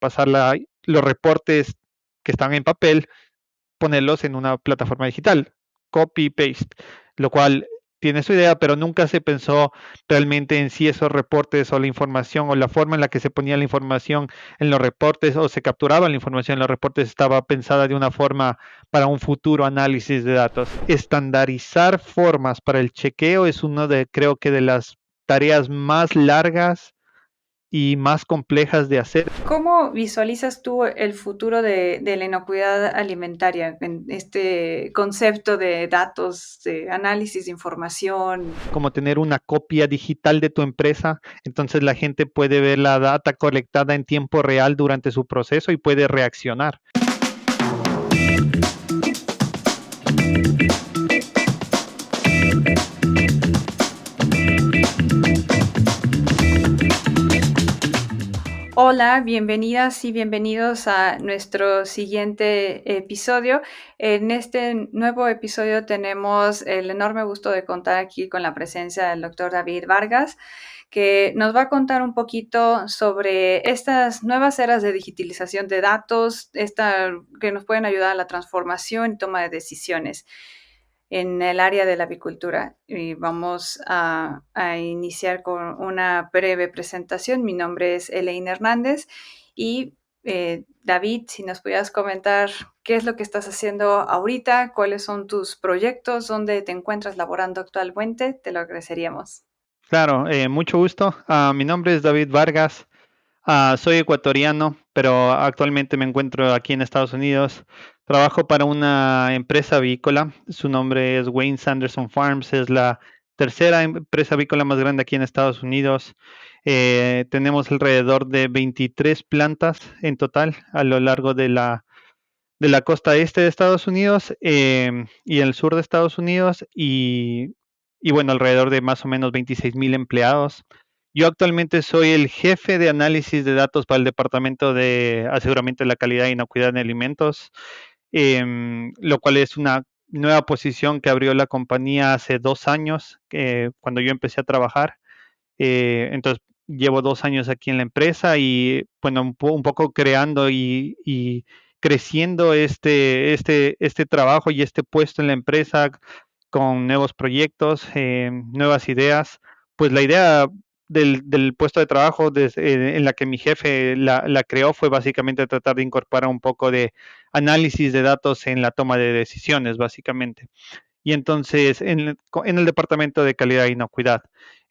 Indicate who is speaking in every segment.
Speaker 1: pasar los reportes que están en papel, ponerlos en una plataforma digital, copy-paste, lo cual tiene su idea, pero nunca se pensó realmente en si esos reportes o la información o la forma en la que se ponía la información en los reportes o se capturaba la información en los reportes estaba pensada de una forma para un futuro análisis de datos. Estandarizar formas para el chequeo es uno de, creo que de las tareas más largas y más complejas de hacer.
Speaker 2: ¿Cómo visualizas tú el futuro de la inocuidad alimentaria en este concepto de datos, de análisis de información?
Speaker 1: Como tener una copia digital de tu empresa, entonces la gente puede ver la data colectada en tiempo real durante su proceso y puede reaccionar.
Speaker 2: Hola, bienvenidas y bienvenidos a nuestro siguiente episodio. En este nuevo episodio tenemos el enorme gusto de contar aquí con la presencia del doctor David Vargas, que nos va a contar un poquito sobre estas nuevas eras de digitalización de datos, que nos pueden ayudar a la transformación y toma de decisiones en el área de la avicultura. Y vamos a iniciar con una breve presentación. Mi nombre es Elaine Hernández y David, si nos pudieras comentar qué es lo que estás haciendo ahorita, cuáles son tus proyectos, dónde te encuentras laborando actualmente, te lo agradeceríamos.
Speaker 1: Claro, mucho gusto. Mi nombre es David Vargas. Soy ecuatoriano, pero actualmente me encuentro aquí en Estados Unidos. Trabajo para una empresa avícola. Su nombre es Wayne Sanderson Farms. Es la tercera empresa avícola más grande aquí en Estados Unidos. Tenemos alrededor de 23 plantas en total a lo largo de la costa este de Estados Unidos y el sur de Estados Unidos y bueno, alrededor de más o menos 26,000 empleados. Yo actualmente soy el jefe de análisis de datos para el Departamento de Aseguramiento de la Calidad e Inocuidad en Alimentos, lo cual es una nueva posición que abrió la compañía hace 2 años, cuando yo empecé a trabajar. Entonces, llevo 2 años aquí en la empresa y, bueno, un poco creando y creciendo este trabajo y este puesto en la empresa con nuevos proyectos, nuevas ideas. Pues la idea del puesto de trabajo en la que mi jefe la creó fue básicamente tratar de incorporar un poco de análisis de datos en la toma de decisiones, básicamente. Y entonces en el departamento de calidad e inocuidad.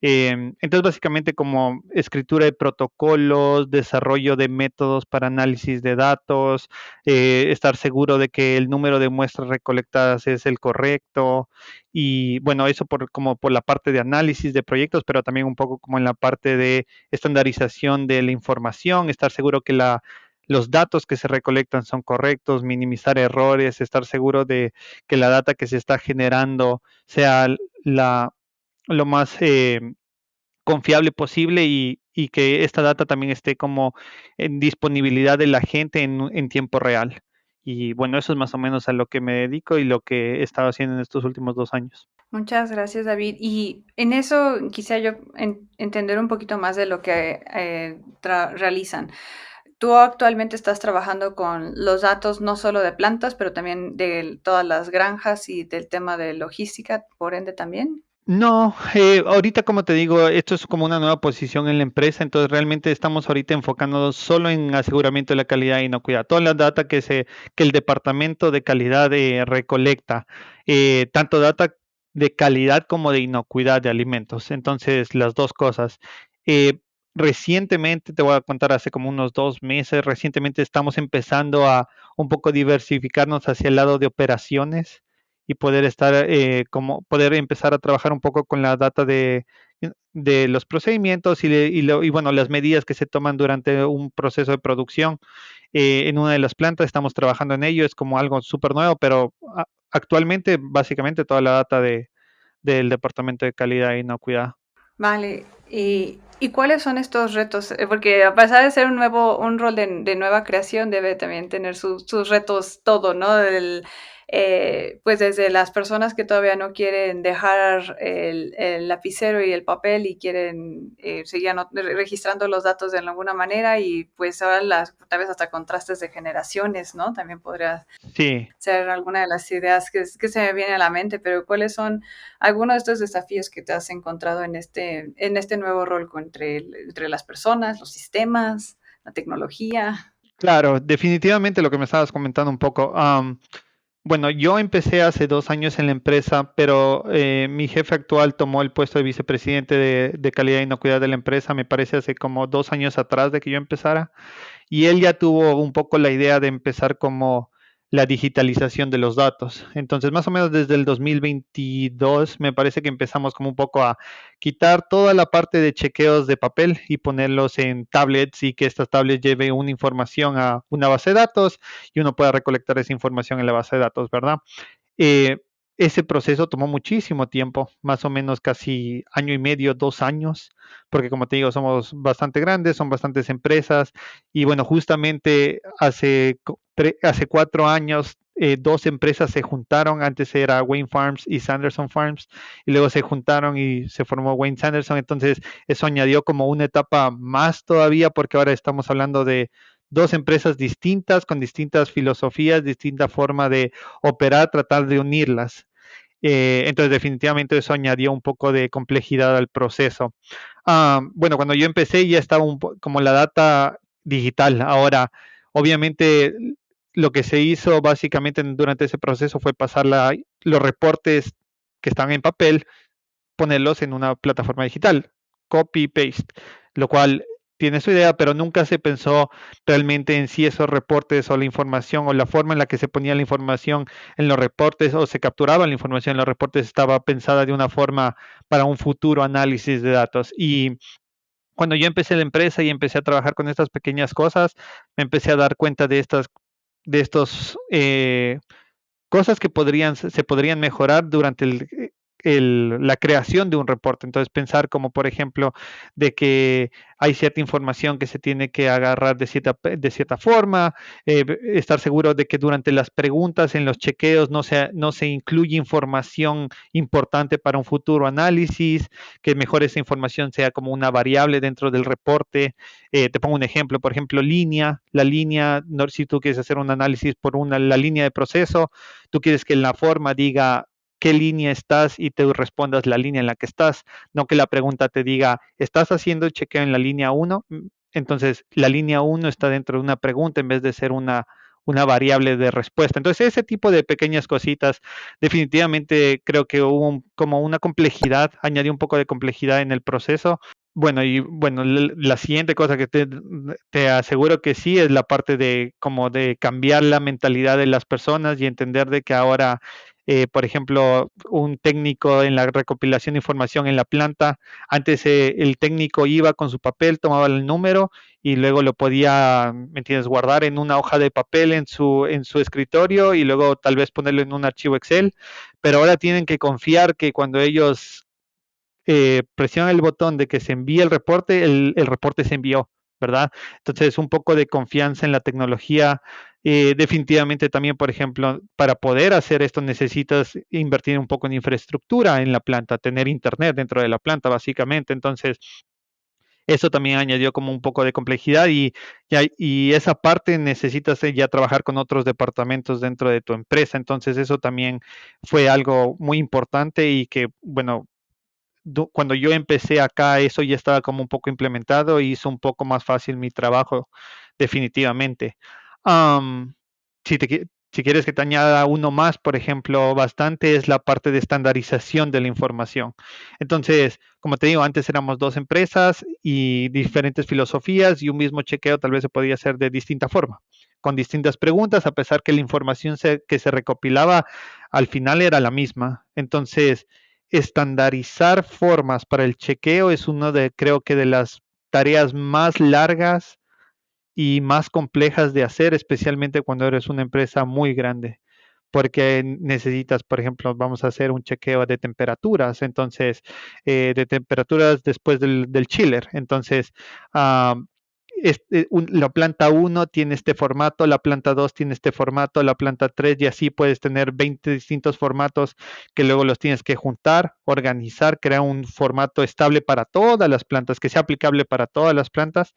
Speaker 1: Entonces, básicamente como escritura de protocolos, desarrollo de métodos para análisis de datos, estar seguro de que el número de muestras recolectadas es el correcto y bueno, eso como por la parte de análisis de proyectos, pero también un poco como en la parte de estandarización de la información, estar seguro que los datos que se recolectan son correctos, minimizar errores, estar seguro de que la data que se está generando sea la, lo más confiable posible y que esta data también esté como en disponibilidad de la gente en tiempo real. Y bueno, eso es más o menos a lo que me dedico y lo que he estado haciendo en estos últimos 2 años.
Speaker 2: Muchas gracias, David. Y en eso quisiera yo entender un poquito más de lo que realizan. Tú actualmente estás trabajando con los datos no solo de plantas, pero también de todas las granjas y del tema de logística, por ende también.
Speaker 1: No, ahorita como te digo, esto es como una nueva posición en la empresa, entonces realmente estamos ahorita enfocándonos solo en aseguramiento de la calidad e inocuidad. Toda la data que el departamento de calidad recolecta, tanto data de calidad como de inocuidad de alimentos. Entonces, las dos cosas. Eh, Recientemente, te voy a contar, hace como unos 2 meses, recientemente estamos empezando a un poco diversificarnos hacia el lado de operaciones y poder estar como poder empezar a trabajar un poco con la data de los procedimientos y bueno, las medidas que se toman durante un proceso de producción. En una de las plantas estamos trabajando en ello, es como algo súper nuevo, pero actualmente básicamente toda la data del Departamento de Calidad e Inocuidad.
Speaker 2: Vale. ¿Y cuáles son estos retos? Porque a pesar de ser un rol de nueva creación, debe también tener sus retos todo, ¿no? pues desde las personas que todavía no quieren dejar el lapicero y el papel y quieren seguir registrando los datos de alguna manera, y pues ahora tal vez hasta contrastes de generaciones, ¿no? También podría
Speaker 1: Sí,
Speaker 2: ser alguna de las ideas que se me viene a la mente, pero ¿cuáles son algunos de estos desafíos que te has encontrado en este nuevo rol entre las personas, los sistemas, la tecnología?
Speaker 1: claro, definitivamente lo que me estabas comentando un poco. Bueno, yo empecé hace 2 años en la empresa, pero mi jefe actual tomó el puesto de vicepresidente de calidad e inocuidad de la empresa, me parece hace como 2 años atrás de que yo empezara. Y él ya tuvo un poco la idea de empezar como la digitalización de los datos. Entonces, más o menos desde el 2022, me parece que empezamos como un poco a quitar toda la parte de chequeos de papel y ponerlos en tablets y que estas tablets lleven una información a una base de datos y uno pueda recolectar esa información en la base de datos, ¿verdad? Eh, Ese proceso tomó muchísimo tiempo, más o menos casi año y medio, 2 años, porque como te digo, somos bastante grandes, son bastantes empresas y bueno, justamente hace 4 años, dos empresas se juntaron, antes era Wayne Farms y Sanderson Farms, y luego se juntaron y se formó Wayne Sanderson, entonces eso añadió como una etapa más todavía, porque ahora estamos hablando de dos empresas distintas, con distintas filosofías, distinta forma de operar, tratar de unirlas. Entonces, definitivamente eso añadió un poco de complejidad al proceso. Bueno, cuando yo empecé ya estaba como la data digital. Ahora, obviamente, lo que se hizo básicamente durante ese proceso fue pasar los reportes que están en papel, ponerlos en una plataforma digital, copy-paste, lo cual tiene su idea, pero nunca se pensó realmente en si esos reportes o la información o la forma en la que se ponía la información en los reportes o se capturaba la información en los reportes estaba pensada de una forma para un futuro análisis de datos. Y cuando yo empecé la empresa y empecé a trabajar con estas pequeñas cosas, me empecé a dar cuenta de estos cosas que se podrían mejorar durante la creación de un reporte. Entonces, pensar como, por ejemplo, de que hay cierta información que se tiene que agarrar de cierta forma, estar seguro de que durante las preguntas en los chequeos no se incluye información importante para un futuro análisis, que mejor esa información sea como una variable dentro del reporte. Te pongo un ejemplo, por ejemplo, la línea, no, si tú quieres hacer un análisis por la línea de proceso, tú quieres que la forma diga qué línea estás y te respondas la línea en la que estás, no que la pregunta te diga, ¿estás haciendo el chequeo en la línea uno? Entonces, la línea uno está dentro de una pregunta en vez de ser una variable de respuesta. Entonces, ese tipo de pequeñas cositas, definitivamente creo que hubo como una complejidad, añadió un poco de complejidad en el proceso. Bueno, y bueno, la siguiente cosa que te aseguro que sí es la parte de como de cambiar la mentalidad de las personas y entender de que ahora, por ejemplo, un técnico en la recopilación de información en la planta, antes el técnico iba con su papel, tomaba el número y luego lo podía, ¿me entiendes?, guardar en una hoja de papel en su escritorio y luego tal vez ponerlo en un archivo Excel, pero ahora tienen que confiar que cuando ellos presiona el botón de que se envíe el reporte se envió, ¿verdad? Entonces, un poco de confianza en la tecnología. Definitivamente también, por ejemplo, para poder hacer esto necesitas invertir un poco en infraestructura en la planta, tener internet dentro de la planta, básicamente. Entonces, eso también añadió como un poco de complejidad y esa parte necesitas ya trabajar con otros departamentos dentro de tu empresa. Entonces, eso también fue algo muy importante y que, bueno, cuando yo empecé acá, eso ya estaba como un poco implementado y hizo un poco más fácil mi trabajo, definitivamente. Am, si quieres que te añada uno más, por ejemplo, bastante es la parte de estandarización de la información. Entonces, como te digo, antes éramos dos empresas y diferentes filosofías y un mismo chequeo tal vez se podía hacer de distinta forma, con distintas preguntas, a pesar que la información que se recopilaba al final era la misma. Entonces, estandarizar formas para el chequeo es uno de, creo que de las tareas más largas y más complejas de hacer, especialmente cuando eres una empresa muy grande, porque necesitas, por ejemplo, vamos a hacer un chequeo de temperaturas, entonces, de temperaturas después del chiller. Entonces, ah, la planta uno tiene este formato, la planta 2 tiene este formato, la planta 3 y así puedes tener 20 distintos formatos que luego los tienes que juntar, organizar, crear un formato estable para todas las plantas, que sea aplicable para todas las plantas.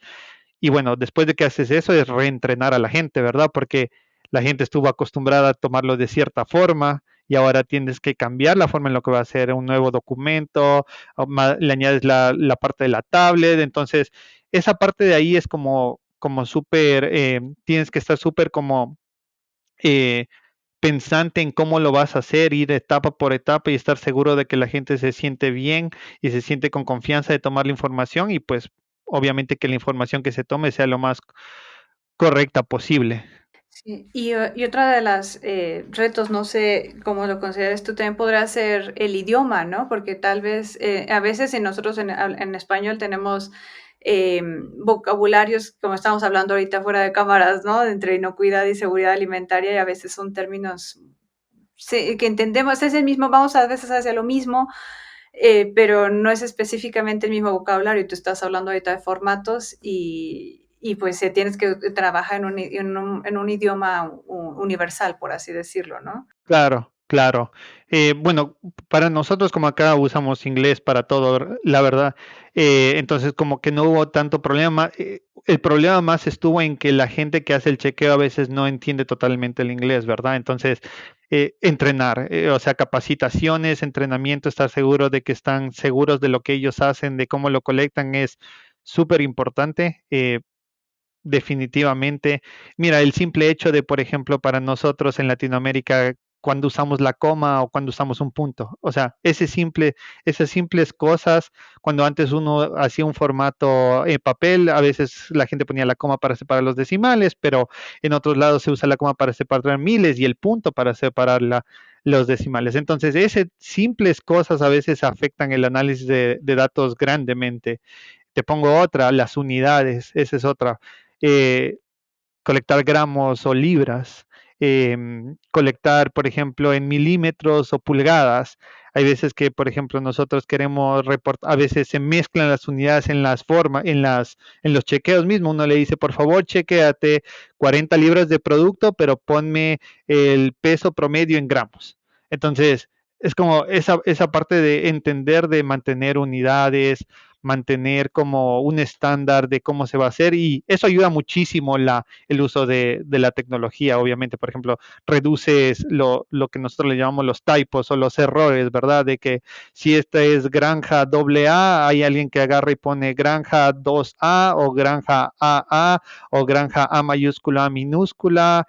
Speaker 1: Y bueno, después de que haces eso es reentrenar a la gente, ¿verdad? Porque la gente estuvo acostumbrada a tomarlo de cierta forma y ahora tienes que cambiar la forma en lo que va a ser un nuevo documento, le añades la parte de la tablet, entonces esa parte de ahí es como súper, tienes que estar súper como eh, pensante en cómo lo vas a hacer, ir etapa por etapa y estar seguro de que la gente se siente bien y se siente con confianza de tomar la información y pues obviamente que la información que se tome sea lo más correcta posible.
Speaker 2: Sí, y otra de las retos, no sé cómo lo consideras tú, también podrá ser el idioma, ¿no? Porque tal vez a veces nosotros en español tenemos vocabularios, como estamos hablando ahorita fuera de cámaras, ¿no? Entre inocuidad y seguridad alimentaria y a veces son términos que entendemos, es el mismo, vamos a veces hacia lo mismo, pero no es específicamente el mismo vocabulario. Tú estás hablando ahorita de formatos y pues tienes que trabajar en un idioma universal, por así decirlo, ¿no?
Speaker 1: Claro, claro. Bueno, para nosotros como acá usamos inglés para todo, la verdad, entonces como que no hubo tanto problema. El problema más estuvo en que la gente que hace el chequeo a veces no entiende totalmente el inglés, ¿verdad? Entonces, entrenar, o sea, capacitaciones, entrenamiento, estar seguro de que están seguros de lo que ellos hacen, de cómo lo colectan, es súper importante. Definitivamente. Mira, el simple hecho de, por ejemplo, para nosotros en Latinoamérica, cuando usamos la coma o cuando usamos un punto, o sea, esas simples cosas, cuando antes uno hacía un formato en papel, a veces la gente ponía la coma para separar los decimales, pero en otros lados se usa la coma para separar miles y el punto para separar los decimales. Entonces, esas simples cosas a veces afectan el análisis de datos grandemente. Te pongo otra, las unidades, esa es otra. Eh, Colectar gramos o libras, colectar, por ejemplo, en milímetros o pulgadas. Hay veces que, por ejemplo, nosotros queremos reportar, a veces se mezclan las unidades en las formas, en los chequeos mismos. Uno le dice, por favor, chequeate 40 libras de producto, pero ponme el peso promedio en gramos. Entonces, es como esa parte de entender, de mantener unidades, mantener como un estándar de cómo se va a hacer y eso ayuda muchísimo el uso de la tecnología, obviamente, por ejemplo, reduces lo que nosotros le llamamos los typos o los errores, ¿verdad? De que si esta es granja doble A, hay alguien que agarra y pone granja 2A o granja AA o granja A mayúscula, A minúscula,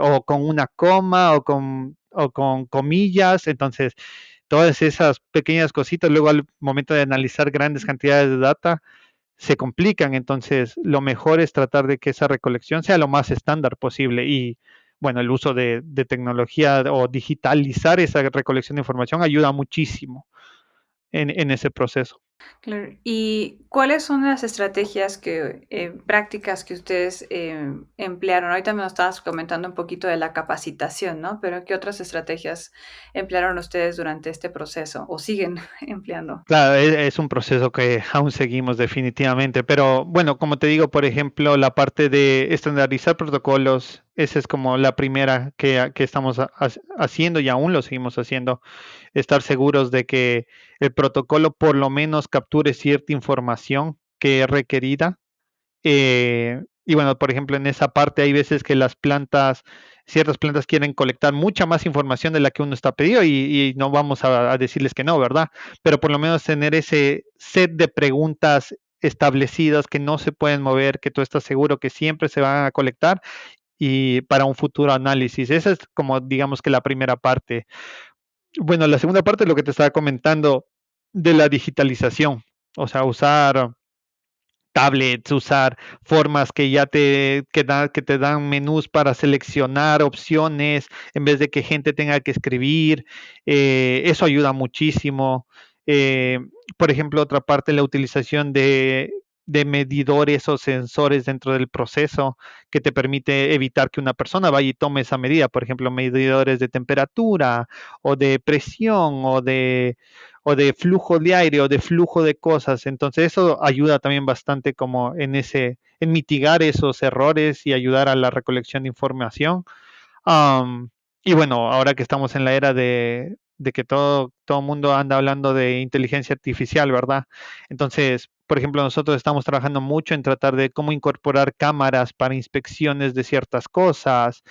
Speaker 1: o con una coma o con comillas, entonces todas esas pequeñas cositas, luego al momento de analizar grandes cantidades de data, se complican. Entonces, lo mejor es tratar de que esa recolección sea lo más estándar posible y, bueno, el uso de tecnología o digitalizar esa recolección de información ayuda muchísimo en ese proceso.
Speaker 2: Claro. ¿Y cuáles son las estrategias prácticas que ustedes emplearon? Ahorita me lo estabas comentando un poquito de la capacitación, ¿no? Pero ¿qué otras estrategias emplearon ustedes durante este proceso o siguen empleando?
Speaker 1: Claro, es un proceso que aún seguimos definitivamente, pero bueno, como te digo, por ejemplo, la parte de estandarizar protocolos, esa es como la primera que estamos haciendo y aún lo seguimos haciendo, estar seguros de que el protocolo por lo menos capture cierta información que es requerida. Y bueno, por ejemplo, en esa parte hay veces que ciertas plantas quieren colectar mucha más información de la que uno está pedido y no vamos a decirles que no, ¿verdad? Pero por lo menos tener ese set de preguntas establecidas que no se pueden mover, que tú estás seguro que siempre se van a colectar y para un futuro análisis. Esa es como digamos que la primera parte. Bueno, la segunda parte es lo que te estaba comentando de la digitalización, o sea, usar tablets, usar formas que ya que te dan menús para seleccionar opciones en vez de que gente tenga que escribir. Eso ayuda muchísimo. Eh, por ejemplo, otra parte, la utilización de medidores o sensores dentro del proceso que te permite evitar que una persona vaya y tome esa medida. Por ejemplo, medidores de temperatura o de presión o de flujo de aire o de flujo de cosas. Entonces eso ayuda también bastante como en mitigar esos errores y ayudar a la recolección de información. Am, y bueno, ahora que estamos en la era de que todo mundo anda hablando de inteligencia artificial, ¿verdad? Entonces, por ejemplo, nosotros estamos trabajando mucho en tratar de cómo incorporar cámaras para inspecciones de ciertas cosas,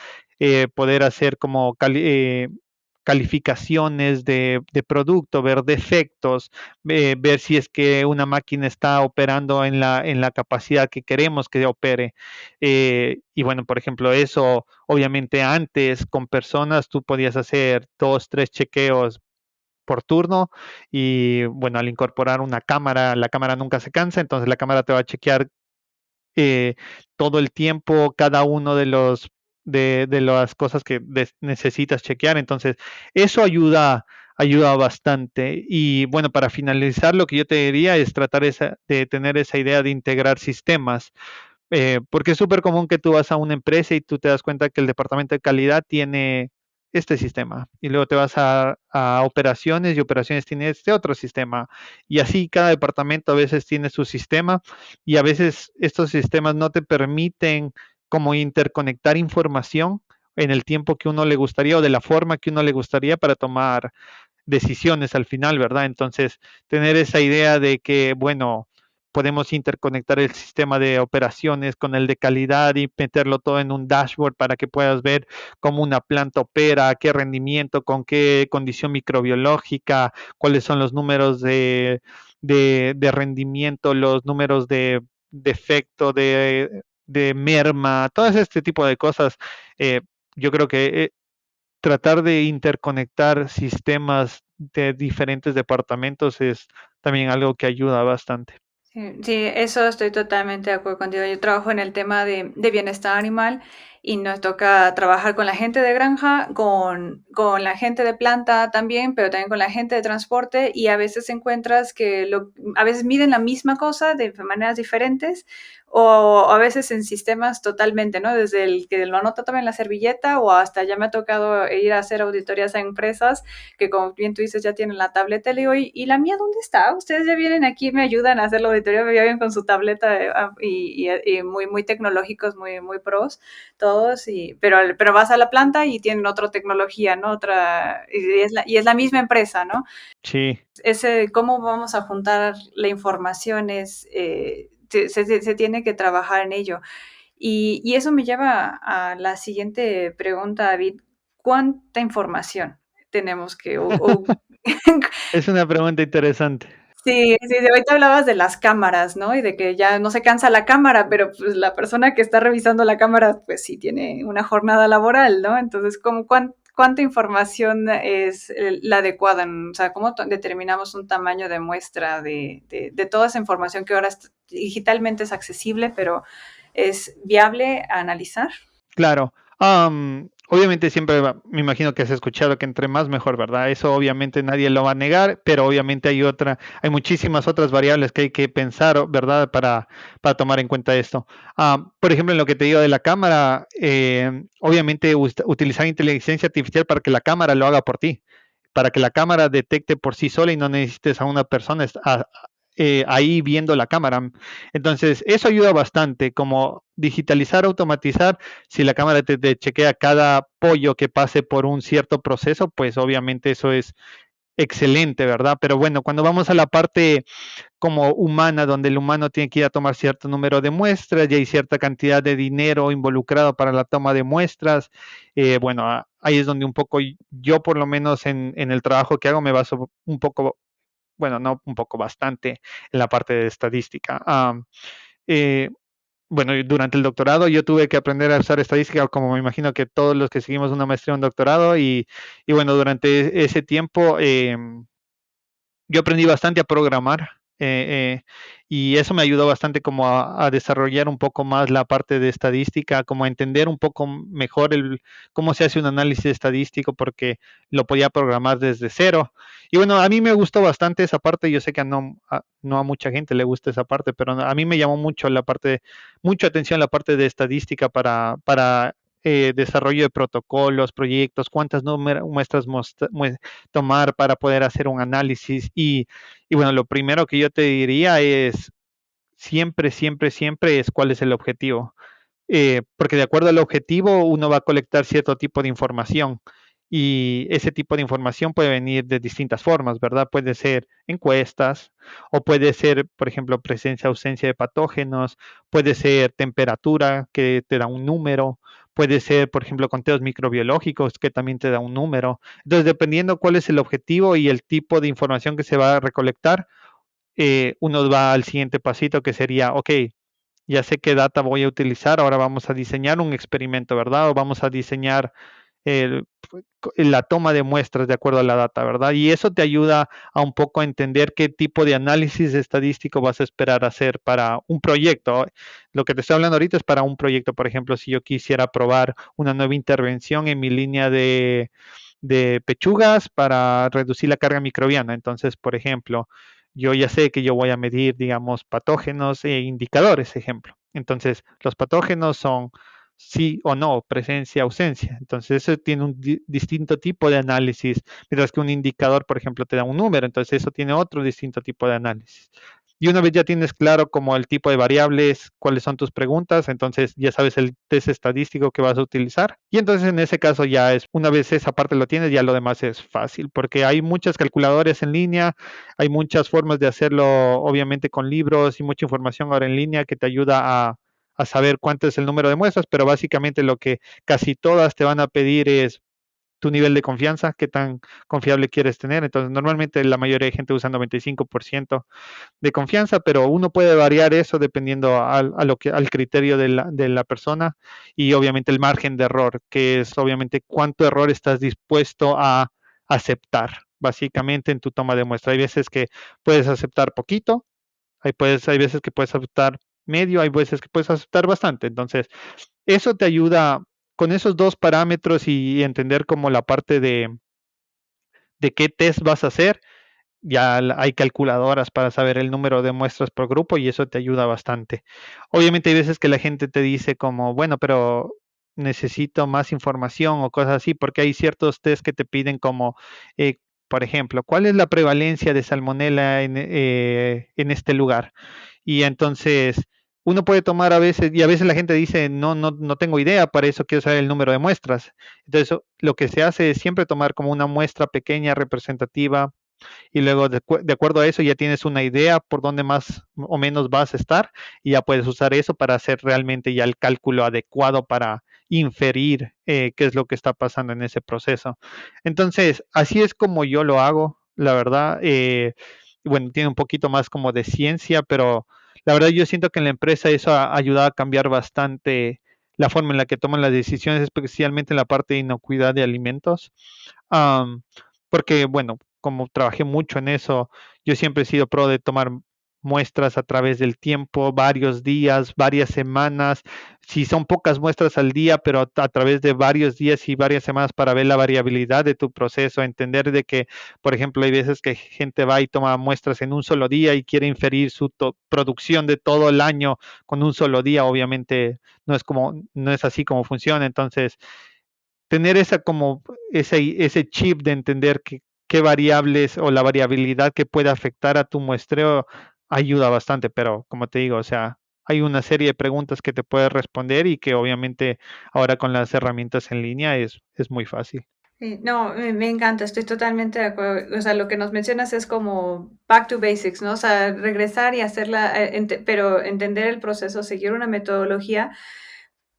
Speaker 1: poder hacer como calificaciones de producto, ver defectos, ver si es que una máquina está operando en la capacidad que queremos que opere. Y bueno, por ejemplo, eso obviamente antes con personas tú podías hacer dos, tres chequeos por turno y bueno, al incorporar una cámara, la cámara nunca se cansa, entonces la cámara te va a chequear eh, todo el tiempo cada uno de las cosas que necesitas chequear. Entonces, eso ayuda bastante. Y bueno, para finalizar, lo que yo te diría es tratar de tener esa idea de integrar sistemas. Porque es súper común que tú vas a una empresa y tú te das cuenta que el departamento de calidad tiene este sistema y luego te vas a operaciones y operaciones tiene este otro sistema y así cada departamento a veces tiene su sistema y a veces estos sistemas no te permiten como interconectar información en el tiempo que uno le gustaría o de la forma que uno le gustaría para tomar decisiones al final, ¿verdad? Entonces, tener esa idea de que, bueno, podemos interconectar el sistema de operaciones con el de calidad y meterlo todo en un dashboard para que puedas ver cómo una planta opera, qué rendimiento, con qué condición microbiológica, cuáles son los números de rendimiento, los números de defecto, de merma, todo este tipo de cosas. eh, yo creo que tratar de interconectar sistemas de diferentes departamentos es también algo que ayuda bastante.
Speaker 2: Sí, sí, eso estoy totalmente de acuerdo contigo. Yo trabajo en el tema de bienestar animal y nos toca trabajar con la gente de granja, con la gente de planta también, pero también con la gente de transporte y a veces encuentras que a veces miden la misma cosa de maneras diferentes o a veces en sistemas totalmente, ¿no? Desde el que lo anota también en la servilleta o hasta ya me ha tocado ir a hacer auditorías a empresas que como bien tú dices ya tienen la tableta, le digo, ¿y la mía dónde está? Ustedes ya vienen aquí, me ayudan a hacer la auditoría, me vienen con su tableta y muy, muy tecnológicos, muy, muy pros, todos, pero vas a la planta y tienen otra tecnología, ¿no? Otra, y es la misma empresa, ¿no?
Speaker 1: Sí,
Speaker 2: Ese, cómo vamos a juntar la información se tiene que trabajar en ello. Y eso me lleva a la siguiente pregunta, David. ¿Cuánta información tenemos
Speaker 1: es una pregunta interesante.
Speaker 2: Sí, sí, sí, ahorita hablabas de las cámaras, ¿no? Y de que ya no se cansa la cámara, pero, pues, la persona que está revisando la cámara, pues sí tiene una jornada laboral, ¿no? Entonces, ¿cómo cuánta información es la adecuada? O sea, ¿cómo determinamos un tamaño de muestra de toda esa información que ahora digitalmente es accesible, pero es viable a analizar?
Speaker 1: Claro. Obviamente siempre me imagino que has escuchado que entre más mejor, ¿verdad? Eso obviamente nadie lo va a negar, pero obviamente hay muchísimas otras variables que hay que pensar, ¿verdad? Para tomar en cuenta esto. Por ejemplo, en lo que te digo de la cámara, obviamente utilizar inteligencia artificial para que la cámara lo haga por ti, para que la cámara detecte por sí sola y no necesites a una persona ahí viendo la cámara. Entonces, eso ayuda bastante, como digitalizar, automatizar. Si la cámara te chequea cada pollo que pase por un cierto proceso, pues obviamente eso es excelente, ¿verdad? Pero bueno, cuando vamos a la parte como humana, donde el humano tiene que ir a tomar cierto número de muestras y hay cierta cantidad de dinero involucrado para la toma de muestras, bueno, ahí es donde un poco yo por lo menos en el trabajo que hago me baso un poco, bueno, no un poco, bastante en la parte de estadística. Eh, bueno, durante el doctorado yo tuve que aprender a usar estadística, como me imagino que todos los que seguimos una maestría o un doctorado, y bueno, durante ese tiempo yo aprendí bastante a programar y eso me ayudó bastante como a desarrollar un poco más la parte de estadística, como a entender un poco mejor cómo se hace un análisis estadístico porque lo podía programar desde cero. Y bueno, a mí me gustó bastante esa parte, yo sé que no a mucha gente le gusta esa parte, pero a mí me llamó mucho mucha atención la parte de estadística para desarrollo de protocolos, proyectos, cuántas muestras tomar para poder hacer un análisis. Y bueno, lo primero que yo te diría es siempre, siempre, siempre es cuál es el objetivo. Porque de acuerdo al objetivo uno va a colectar cierto tipo de información y ese tipo de información puede venir de distintas formas, ¿verdad? Puede ser encuestas o puede ser, por ejemplo, presencia, ausencia de patógenos, puede ser temperatura que te da un número, puede ser, por ejemplo, conteos microbiológicos que también te da un número. Entonces, dependiendo cuál es el objetivo y el tipo de información que se va a recolectar, uno va al siguiente pasito que sería, ok, ya sé qué data voy a utilizar, ahora vamos a diseñar un experimento, ¿verdad? O vamos a diseñar el- la toma de muestras de acuerdo a la data, ¿verdad? Y eso te ayuda a un poco a entender qué tipo de análisis estadístico vas a esperar hacer para un proyecto. Lo que te estoy hablando ahorita es para un proyecto, por ejemplo, si yo quisiera probar una nueva intervención en mi línea de pechugas para reducir la carga microbiana. Entonces, por ejemplo, yo ya sé que yo voy a medir, digamos, patógenos e indicadores, ejemplo. Entonces, los patógenos son sí o no, presencia, ausencia. Entonces, eso tiene un distinto tipo de análisis, mientras que un indicador, por ejemplo, te da un número. Entonces, eso tiene otro distinto tipo de análisis. Y una vez ya tienes claro como el tipo de variables, cuáles son tus preguntas, entonces ya sabes el test estadístico que vas a utilizar. Y entonces en ese caso ya es, una vez esa parte lo tienes, ya lo demás es fácil, porque hay muchas calculadoras en línea, hay muchas formas de hacerlo, obviamente con libros y mucha información ahora en línea que te ayuda a saber cuánto es el número de muestras, pero básicamente lo que casi todas te van a pedir es tu nivel de confianza, qué tan confiable quieres tener. Entonces, normalmente la mayoría de gente usa 95% de confianza, pero uno puede variar eso dependiendo al criterio de la persona y obviamente el margen de error, que es obviamente cuánto error estás dispuesto a aceptar, básicamente en tu toma de muestra. Hay veces que puedes aceptar poquito, hay veces que puedes aceptar medio, hay veces que puedes aceptar bastante. Entonces, eso te ayuda con esos dos parámetros y entender como la parte de qué test vas a hacer, ya hay calculadoras para saber el número de muestras por grupo y eso te ayuda bastante. Obviamente hay veces que la gente te dice como, bueno, pero necesito más información o cosas así, porque hay ciertos test que te piden como, eh, por ejemplo, ¿cuál es la prevalencia de salmonela en este lugar? Y entonces uno puede tomar a veces, y a veces la gente dice, no, no, no tengo idea, para eso quiero saber el número de muestras. Entonces, lo que se hace es siempre tomar como una muestra pequeña, representativa, y luego de acuerdo a eso ya tienes una idea por dónde más o menos vas a estar y ya puedes usar eso para hacer realmente ya el cálculo adecuado para inferir qué es lo que está pasando en ese proceso. Entonces, así es como yo lo hago, la verdad. Bueno, tiene un poquito más como de ciencia, pero la verdad yo siento que en la empresa eso ha ayudado a cambiar bastante la forma en la que toman las decisiones, especialmente en la parte de inocuidad de alimentos. Am, Porque, bueno, como trabajé mucho en eso, yo siempre he sido pro de tomar muestras a través del tiempo, varios días, varias semanas, si son pocas muestras al día, pero a través de varios días y varias semanas para ver la variabilidad de tu proceso, entender de que, por ejemplo, hay veces que gente va y toma muestras en un solo día y quiere inferir su producción de todo el año con un solo día, obviamente no es así como funciona, entonces tener esa como ese chip de entender qué variables o la variabilidad que puede afectar a tu muestreo ayuda bastante, pero como te digo, o sea, hay una serie de preguntas que te puedes responder y que obviamente ahora con las herramientas en línea es muy fácil.
Speaker 2: No, me encanta, estoy totalmente de acuerdo. O sea, lo que nos mencionas es como back to basics, ¿no? O sea, regresar y hacerla, pero entender el proceso, seguir una metodología,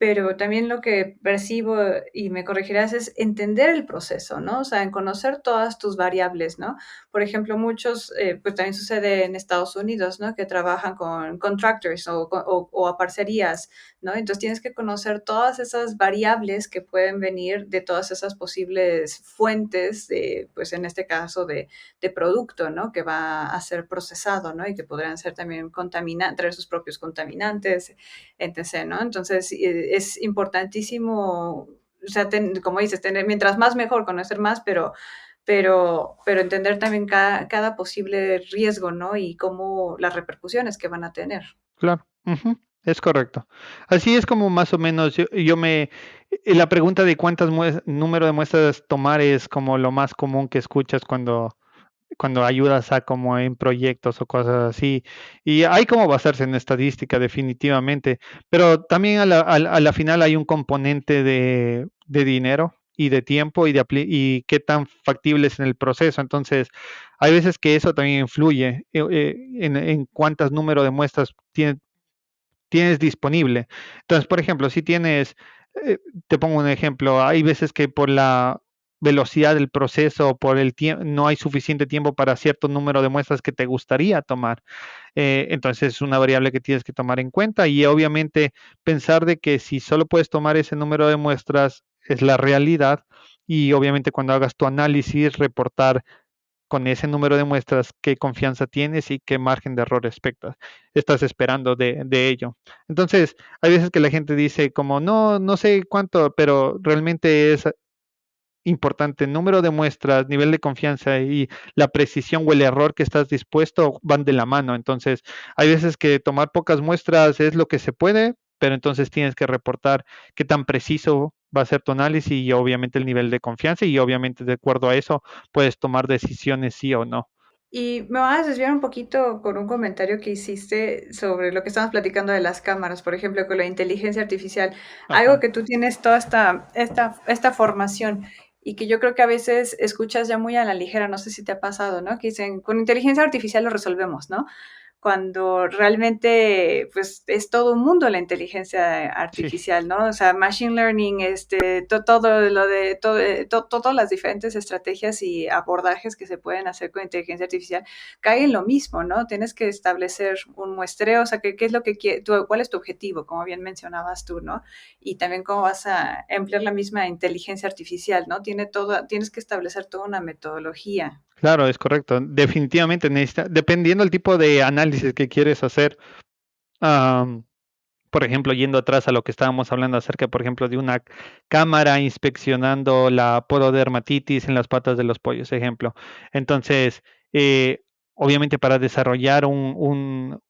Speaker 2: pero también lo que percibo, y me corregirás, es entender el proceso, ¿no? O sea, en conocer todas tus variables, ¿no? Por ejemplo, muchos, pues también sucede en Estados Unidos, ¿no? Que trabajan con contractors o a parcerías, ¿no? Entonces tienes que conocer todas esas variables que pueden venir de todas esas posibles fuentes, pues en este caso de producto, ¿no? Que va a ser procesado, ¿no? Y que podrían ser también contaminantes, traer sus propios contaminantes, etc., ¿no? Entonces, es importantísimo, o sea, como dices, tener, mientras más mejor, conocer más, pero entender también cada posible riesgo, ¿no? Y cómo las repercusiones que van a tener.
Speaker 1: Claro. Ujú. Es correcto. Así es como más o menos la pregunta de cuántas número de muestras tomar es como lo más común que escuchas cuando ayudas a como en proyectos o cosas así. Y hay como basarse en estadística definitivamente, pero también a la final hay un componente de dinero y de tiempo y qué tan factible es en el proceso. Entonces, hay veces que eso también influye en cuántas número de muestras tienes disponible. Entonces, por ejemplo, si tienes, eh, te pongo un ejemplo, hay veces que por la velocidad del proceso, por el tiempo, no hay suficiente tiempo para cierto número de muestras que te gustaría tomar. Entonces es una variable que tienes que tomar en cuenta y obviamente pensar de que si solo puedes tomar ese número de muestras es la realidad y obviamente cuando hagas tu análisis reportar con ese número de muestras qué confianza tienes y qué margen de error estás esperando de ello. Entonces, hay veces que la gente dice como, no, no sé cuánto, pero realmente es importante. El número de muestras, nivel de confianza y la precisión o el error que estás dispuesto van de la mano. Entonces, hay veces que tomar pocas muestras es lo que se puede, pero entonces tienes que reportar qué tan preciso va a ser tu análisis y obviamente el nivel de confianza y obviamente de acuerdo a eso puedes tomar decisiones sí o no.
Speaker 2: Y me vas a desviar un poquito con un comentario que hiciste sobre lo que estamos platicando de las cámaras, por ejemplo, con la inteligencia artificial. Algo
Speaker 1: Ajá.
Speaker 2: que tú tienes toda esta formación y que yo creo que a veces escuchas ya muy a la ligera, no sé si te ha pasado, ¿no? Que dicen, con inteligencia artificial lo resolvemos, ¿no? Cuando realmente, pues, es todo un mundo la inteligencia
Speaker 1: Sí,
Speaker 2: artificial, ¿no? O sea, machine learning, todo lo de, todas las diferentes estrategias y abordajes que se pueden hacer con inteligencia artificial cae en lo mismo, ¿no? Tienes que establecer un muestreo, o sea, qué es lo que cuál es tu objetivo, como bien mencionabas tú, ¿no? Y también cómo vas a emplear la misma inteligencia artificial, ¿no? Tienes que establecer toda una metodología.
Speaker 1: claro, es correcto. Definitivamente dependiendo del tipo de análisis que quieres hacer, am, por ejemplo, yendo atrás a lo que estábamos hablando acerca, por ejemplo, de una cámara inspeccionando la pododermatitis en las patas de los pollos, ejemplo. Entonces, obviamente para desarrollar un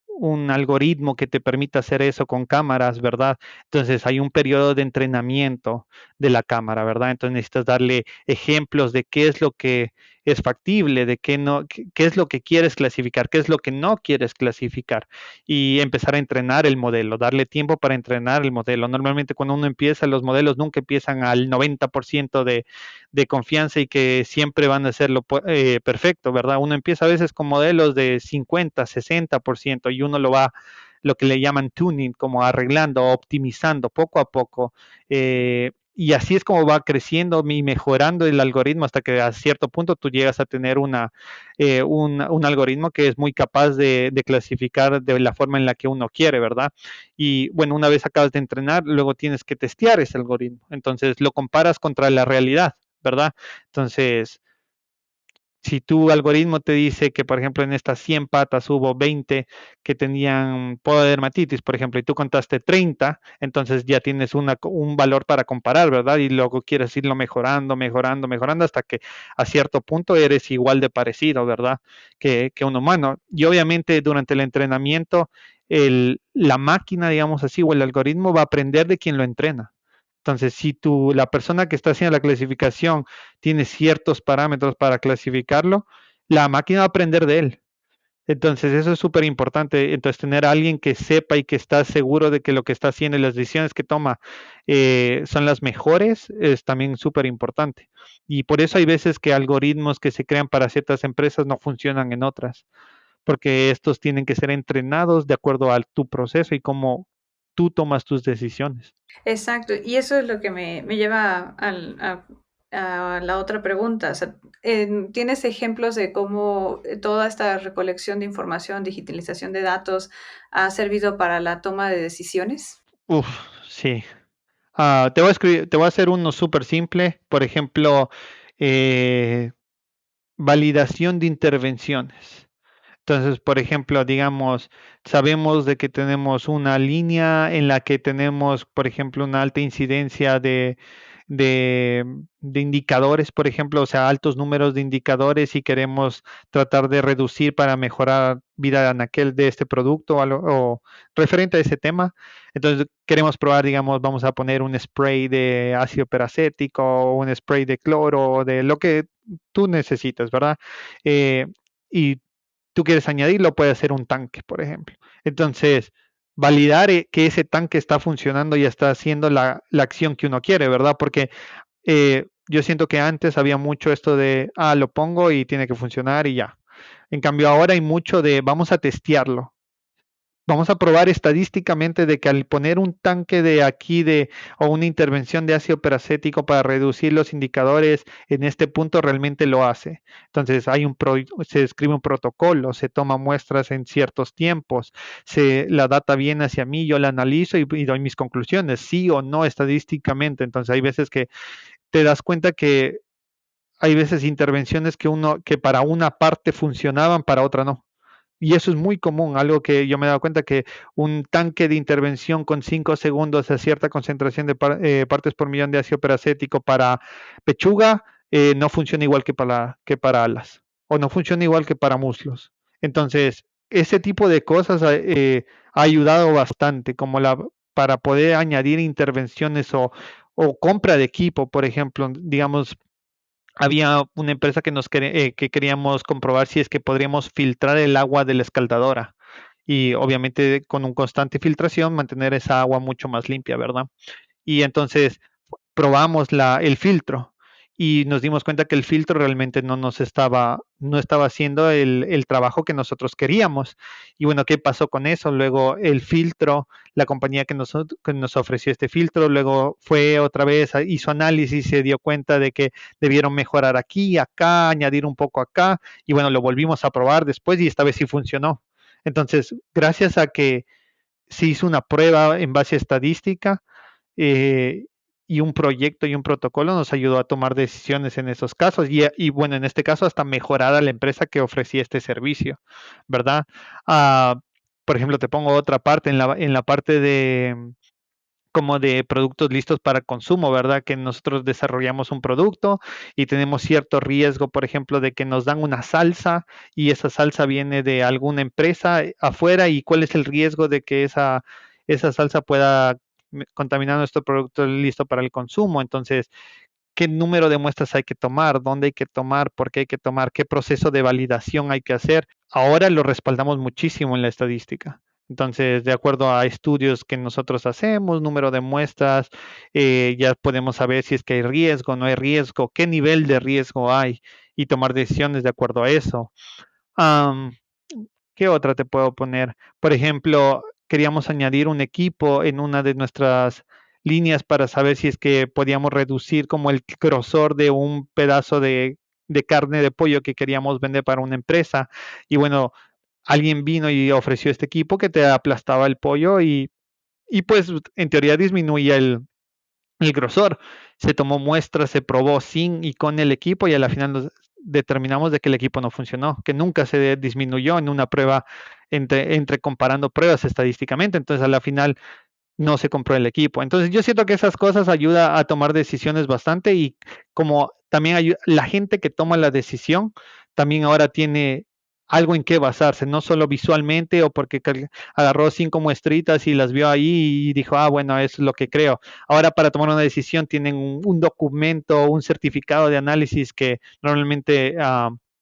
Speaker 1: algoritmo que te permita hacer eso con cámaras, ¿verdad? Entonces hay un periodo de entrenamiento de la cámara, ¿verdad? Entonces necesitas darle ejemplos de qué es lo que es factible, de qué no, qué es lo que quieres clasificar, qué es lo que no quieres clasificar y empezar a entrenar el modelo, darle tiempo para entrenar el modelo. Normalmente cuando uno empieza, los modelos nunca empiezan al 90% de confianza y que siempre van a ser lo perfecto, ¿verdad? Uno empieza a veces con modelos de 50, 60% y uno lo va lo que le llaman tuning, como arreglando, optimizando poco a poco. Y así es como va creciendo y mejorando el algoritmo hasta que a cierto punto tú llegas a tener un algoritmo que es muy capaz de clasificar de la forma en la que uno quiere, ¿verdad? Y bueno, una vez acabas de entrenar, luego tienes que testear ese algoritmo. Entonces lo comparas contra la realidad, ¿verdad? Entonces, si tu algoritmo te dice que, por ejemplo, en estas 100 patas hubo 20 que tenían pododermatitis, por ejemplo, y tú contaste 30, entonces ya tienes un valor para comparar, ¿verdad? Y luego quieres irlo mejorando, mejorando, mejorando hasta que a cierto punto eres igual de parecido, ¿verdad? Que un humano. Y obviamente durante el entrenamiento, la máquina, digamos así, o el algoritmo va a aprender de quien lo entrena. Entonces, si la persona que está haciendo la clasificación tiene ciertos parámetros para clasificarlo, la máquina va a aprender de él. Entonces, eso es súper importante. Entonces, tener a alguien que sepa y que está seguro de que lo que está haciendo y las decisiones que toma son las mejores es también súper importante. Y por eso hay veces que algoritmos que se crean para ciertas empresas no funcionan en otras, porque estos tienen que ser entrenados de acuerdo a tu proceso y cómo tú tomas tus decisiones.
Speaker 2: Exacto, y eso es lo que me lleva a la otra pregunta. O sea, ¿tienes ejemplos de cómo toda esta recolección de información, digitalización de datos ha servido para la toma de decisiones?
Speaker 1: Uf, sí. Te voy a hacer uno súper simple. Por ejemplo, eh, validación de intervenciones. Entonces, por ejemplo, digamos, sabemos de que tenemos una línea en la que tenemos, por ejemplo, una alta incidencia de indicadores, por ejemplo, o sea, altos números de indicadores y queremos tratar de reducir para mejorar vida anaquel de este producto o referente a ese tema. Entonces queremos probar, digamos, vamos a poner un spray de ácido peracético o un spray de cloro, de lo que tú necesitas, ¿verdad? Eh, y tú quieres añadirlo, puede ser un tanque, por ejemplo. Entonces, validar que ese tanque está funcionando y está haciendo la acción que uno quiere, ¿verdad? Porque yo siento que antes había mucho esto de, lo pongo y tiene que funcionar y ya. En cambio, ahora hay mucho de, vamos a testearlo. Vamos a probar estadísticamente de que al poner un tanque de aquí o una intervención de ácido peracético para reducir los indicadores en este punto realmente lo hace. Entonces se escribe un protocolo, se toma muestras en ciertos tiempos, la data viene hacia mí, yo la analizo y doy mis conclusiones, sí o no estadísticamente. Entonces hay veces que te das cuenta que hay veces intervenciones que para una parte funcionaban, para otra no. Y eso es muy común, algo que yo me he dado cuenta que un tanque de intervención con 5 segundos a cierta concentración de partes por millón de ácido peracético para pechuga no funciona igual que para alas o no funciona igual que para muslos. Entonces, ese tipo de cosas ha ayudado bastante para poder añadir intervenciones o compra de equipo, por ejemplo, digamos, había una empresa que queríamos comprobar si es que podríamos filtrar el agua de la escaldadora y obviamente con un constante filtración mantener esa agua mucho más limpia, ¿verdad? Y entonces probamos el filtro y nos dimos cuenta que el filtro realmente no estaba haciendo el trabajo que nosotros queríamos. Y bueno, ¿qué pasó con eso? Luego el filtro, la compañía que nos ofreció este filtro, luego fue otra vez, hizo análisis, se dio cuenta de que debieron mejorar aquí, acá, añadir un poco acá, y bueno, lo volvimos a probar después y esta vez sí funcionó. Entonces, gracias a que se hizo una prueba en base a estadística, eh, y un proyecto y un protocolo nos ayudó a tomar decisiones en esos casos y bueno, en este caso hasta mejorar a la empresa que ofrecía este servicio, ¿verdad? Ah, por ejemplo, te pongo otra parte en la parte de como de productos listos para consumo, ¿verdad? Que nosotros desarrollamos un producto y tenemos cierto riesgo, por ejemplo, de que nos dan una salsa y esa salsa viene de alguna empresa afuera y cuál es el riesgo de que esa salsa pueda contaminar nuestro producto listo para el consumo. Entonces, qué número de muestras hay que tomar, dónde hay que tomar, por qué hay que tomar, qué proceso de validación hay que hacer. Ahora lo respaldamos muchísimo en la estadística. Entonces, de acuerdo a estudios que nosotros hacemos, número de muestras, ya podemos saber si es que hay riesgo, no hay riesgo, qué nivel de riesgo hay y tomar decisiones de acuerdo a eso. Am, ¿Qué otra te puedo poner? Por ejemplo, queríamos añadir un equipo en una de nuestras líneas para saber si es que podíamos reducir como el grosor de un pedazo de carne de pollo que queríamos vender para una empresa. Y bueno, alguien vino y ofreció este equipo que te aplastaba el pollo y pues en teoría disminuía el grosor. Se tomó muestras, se probó sin y con el equipo y a la final determinamos de que el equipo no funcionó, que nunca se disminuyó en una prueba entre comparando pruebas estadísticamente. Entonces a la final no se compró el equipo. Entonces yo siento que esas cosas ayuda a tomar decisiones bastante y como también la gente que toma la decisión también ahora tiene algo en qué basarse, no solo visualmente o porque agarró 5 muestritas y las vio ahí y dijo, bueno, eso es lo que creo. Ahora para tomar una decisión tienen un documento, un certificado de análisis que normalmente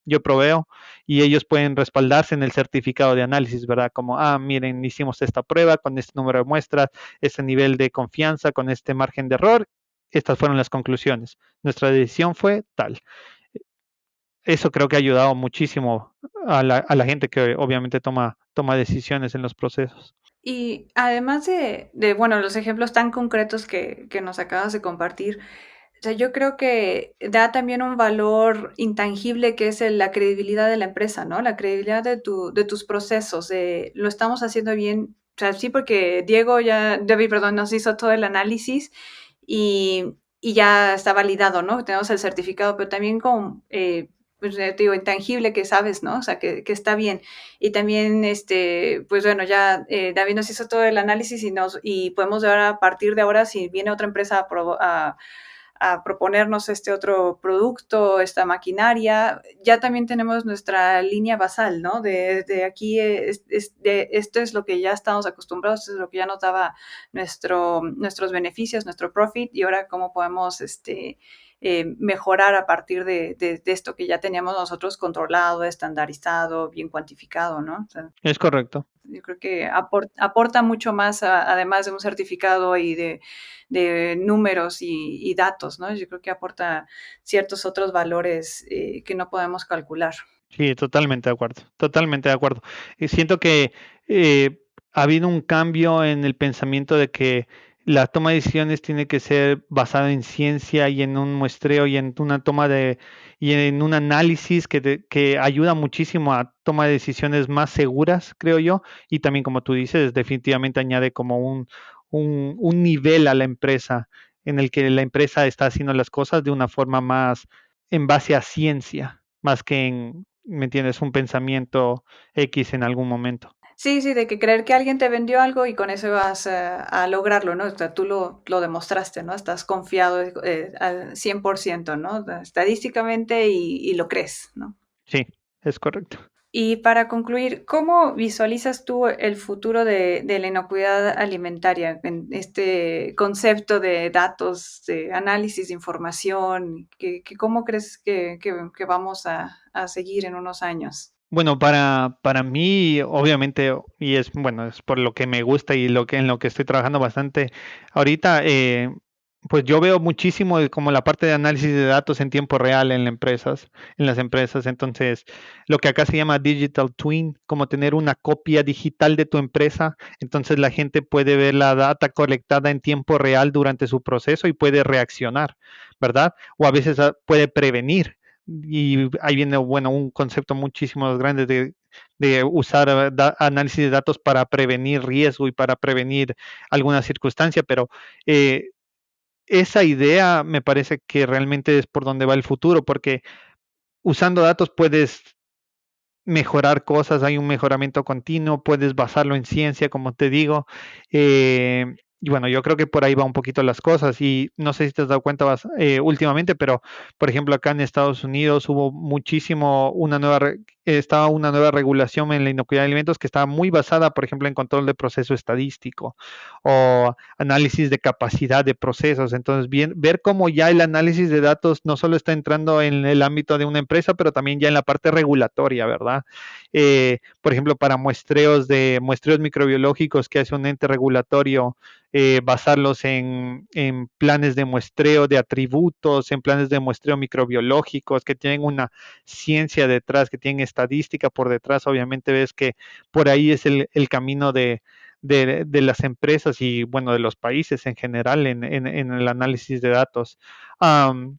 Speaker 1: yo proveo y ellos pueden respaldarse en el certificado de análisis, ¿verdad? Como, miren, hicimos esta prueba con este número de muestras, este nivel de confianza, con este margen de error, estas fueron las conclusiones. Nuestra decisión fue tal. Eso creo que ha ayudado muchísimo a la gente que obviamente toma decisiones en los procesos.
Speaker 2: Y además bueno, los ejemplos tan concretos que nos acabas de compartir, o sea, yo creo que da también un valor intangible que es la credibilidad de la empresa, ¿no? La credibilidad de tus procesos, de lo estamos haciendo bien. O sea, sí, porque David, perdón, nos hizo todo el análisis y ya está validado, ¿no? Tenemos el certificado, pero también con, pues, te digo, intangible que sabes, ¿no? O sea, que está bien. Y también, pues bueno, ya David nos hizo todo el análisis y podemos ver a partir de ahora, si viene otra empresa a proponernos este otro producto, esta maquinaria. Ya también tenemos nuestra línea basal, ¿no? De aquí, esto es lo que ya estamos acostumbrados, esto es lo que ya nos daba nuestros beneficios, nuestro profit, y ahora cómo podemos mejorar a partir de esto que ya teníamos nosotros controlado, estandarizado, bien cuantificado, ¿no? O sea,
Speaker 1: Es correcto.
Speaker 2: yo creo que aporta mucho más, además de un certificado y de números y datos, ¿no? Yo creo que aporta ciertos otros valores que no podemos calcular.
Speaker 1: Sí, totalmente de acuerdo, totalmente de acuerdo. Y siento que ha habido un cambio en el pensamiento de que la toma de decisiones tiene que ser basada en ciencia y en un muestreo y en una toma de y en un análisis que ayuda muchísimo a toma de decisiones más seguras, creo yo, y también como tú dices, definitivamente añade como un nivel a la empresa en el que la empresa está haciendo las cosas de una forma más en base a ciencia, más que en, ¿me entiendes? Un pensamiento X en algún momento.
Speaker 2: Sí, sí, de que creer que alguien te vendió algo y con eso vas a lograrlo, ¿no? O sea, tú lo demostraste, ¿no? Estás confiado al 100%, ¿no? Estadísticamente y lo crees, ¿no?
Speaker 1: Sí, es correcto.
Speaker 2: Y para concluir, ¿cómo visualizas tú el futuro de la inocuidad alimentaria en este concepto de datos, de análisis de información? ¿Cómo crees que vamos a seguir en unos años?
Speaker 1: Bueno, para mí, obviamente, y es bueno, es por lo que me gusta y lo que en lo que estoy trabajando bastante ahorita, pues yo veo muchísimo de como la parte de análisis de datos en tiempo real en las empresas. Entonces, lo que acá se llama digital twin, como tener una copia digital de tu empresa. Entonces, la gente puede ver la data colectada en tiempo real durante su proceso y puede reaccionar, ¿verdad? O a veces puede prevenir. Y ahí viene, bueno, un concepto muchísimo más grande de usar análisis de datos para prevenir riesgo y para prevenir alguna circunstancia, pero eh, esa idea me parece que realmente es por donde va el futuro, porque usando datos puedes mejorar cosas, hay un mejoramiento continuo, puedes basarlo en ciencia, como te digo. Y bueno, yo creo que por ahí va un poquito las cosas. Y no sé si te has dado cuenta últimamente, pero por ejemplo, acá en Estados Unidos hubo muchísimo estaba una nueva regulación en la inocuidad de alimentos que estaba muy basada, por ejemplo, en control de proceso estadístico o análisis de capacidad de procesos. Entonces, ver cómo ya el análisis de datos no solo está entrando en el ámbito de una empresa, pero también ya en la parte regulatoria, ¿verdad? Por ejemplo, para muestreos microbiológicos que hace un ente regulatorio, basarlos en planes de muestreo de atributos, en planes de muestreo microbiológicos que tienen una ciencia detrás, que tienen estadística por detrás. Obviamente ves que por ahí es el camino de las empresas y bueno, de los países en general en el análisis de datos. Um,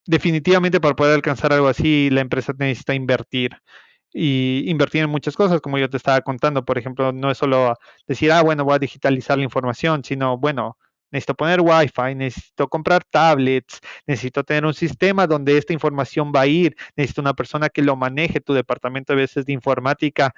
Speaker 1: Definitivamente para poder alcanzar algo así, la empresa necesita invertir y invertir en muchas cosas, como yo te estaba contando. Por ejemplo, no es solo decir, bueno, voy a digitalizar la información, sino, bueno, necesito poner Wi-Fi, necesito comprar tablets, necesito tener un sistema donde esta información va a ir, necesito una persona que lo maneje. Tu departamento a veces de informática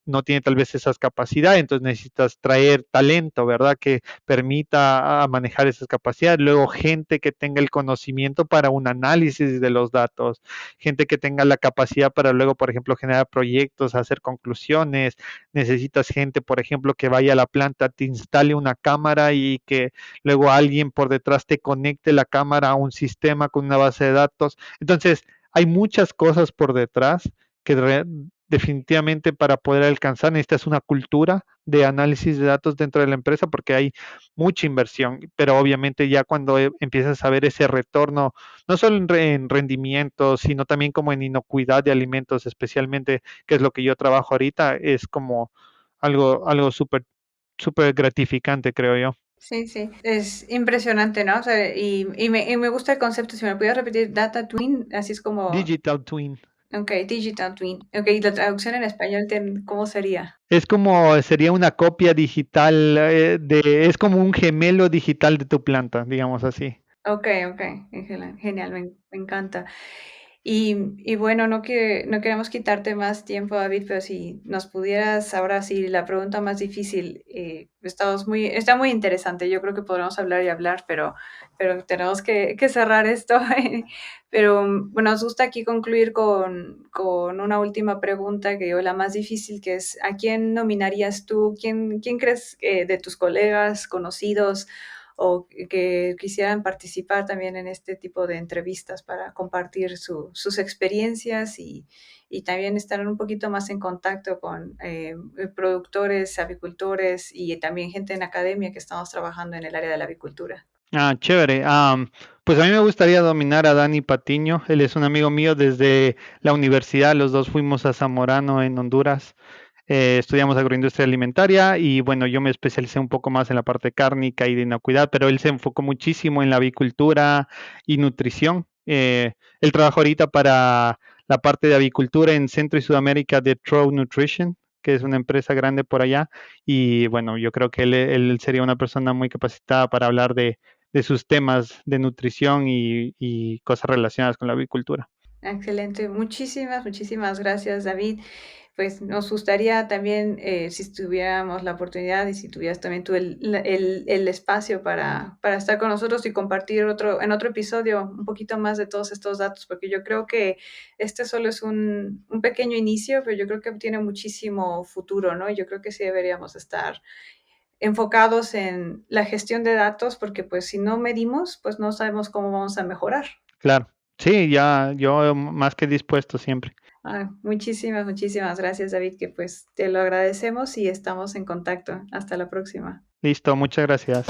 Speaker 1: no tiene tal vez esas capacidades, entonces necesitas traer talento, ¿verdad? Que permita manejar esas capacidades. Luego, gente que tenga el conocimiento para un análisis de los datos, gente que tenga la capacidad para luego, por ejemplo, generar proyectos, hacer conclusiones. Necesitas gente, por ejemplo, que vaya a la planta, te instale una cámara y que luego alguien por detrás te conecte la cámara a un sistema con una base de datos. Entonces, hay muchas cosas por detrás que definitivamente para poder alcanzar necesitas una cultura de análisis de datos dentro de la empresa porque hay mucha inversión, pero obviamente ya cuando empiezas a ver ese retorno, no solo en rendimiento, sino también como en inocuidad de alimentos, especialmente, que es lo que yo trabajo ahorita, es como algo súper, súper gratificante, creo yo.
Speaker 2: Sí, sí, es impresionante, ¿no? O sea, y me gusta el concepto, si me pudieras repetir, data twin, así es como,
Speaker 1: Digital Twin.
Speaker 2: ok, digital twin, ok, y la traducción en español, ¿cómo sería?
Speaker 1: Es como, sería una copia digital, es como un gemelo digital de tu planta, digamos así.
Speaker 2: Ok, ok, genial, genial, me encanta. Y bueno, no queremos quitarte más tiempo, David, pero si nos pudieras, ahora sí, la pregunta más difícil, está muy interesante, yo creo que podremos hablar y hablar, pero tenemos que cerrar esto. Pero bueno, nos gusta aquí concluir con una última pregunta, que yo la más difícil, que es, ¿a quién nominarías tú? ¿Quién crees de tus colegas, conocidos, o que quisieran participar también en este tipo de entrevistas para compartir sus experiencias y también estar un poquito más en contacto con productores, avicultores y también gente en academia que estamos trabajando en el área de la avicultura?
Speaker 1: Ah, chévere. Pues a mí me gustaría dominar a Dani Patiño. Él es un amigo mío desde la universidad. Los dos fuimos a Zamorano en Honduras. Estudiamos agroindustria alimentaria y bueno, yo me especialicé un poco más en la parte cárnica y de inocuidad, pero él se enfocó muchísimo en la avicultura y nutrición. Él trabaja ahorita para la parte de avicultura en Centro y Sudamérica de Trout Nutrition, que es una empresa grande por allá. Y bueno, yo creo que él sería una persona muy capacitada para hablar de sus temas de nutrición y cosas relacionadas con la avicultura.
Speaker 2: Excelente, muchísimas gracias, David. Pues nos gustaría también, si tuviéramos la oportunidad y si tuvieras también tú el espacio para estar con nosotros y compartir en otro episodio un poquito más de todos estos datos, porque yo creo que este solo es un pequeño inicio, pero yo creo que tiene muchísimo futuro, ¿no? Yo creo que sí deberíamos estar enfocados en la gestión de datos, porque pues si no medimos, pues no sabemos cómo vamos a mejorar.
Speaker 1: Claro. Sí, ya yo más que dispuesto siempre.
Speaker 2: Muchísimas gracias, David, que pues te lo agradecemos y estamos en contacto. Hasta la próxima.
Speaker 1: Listo, muchas gracias.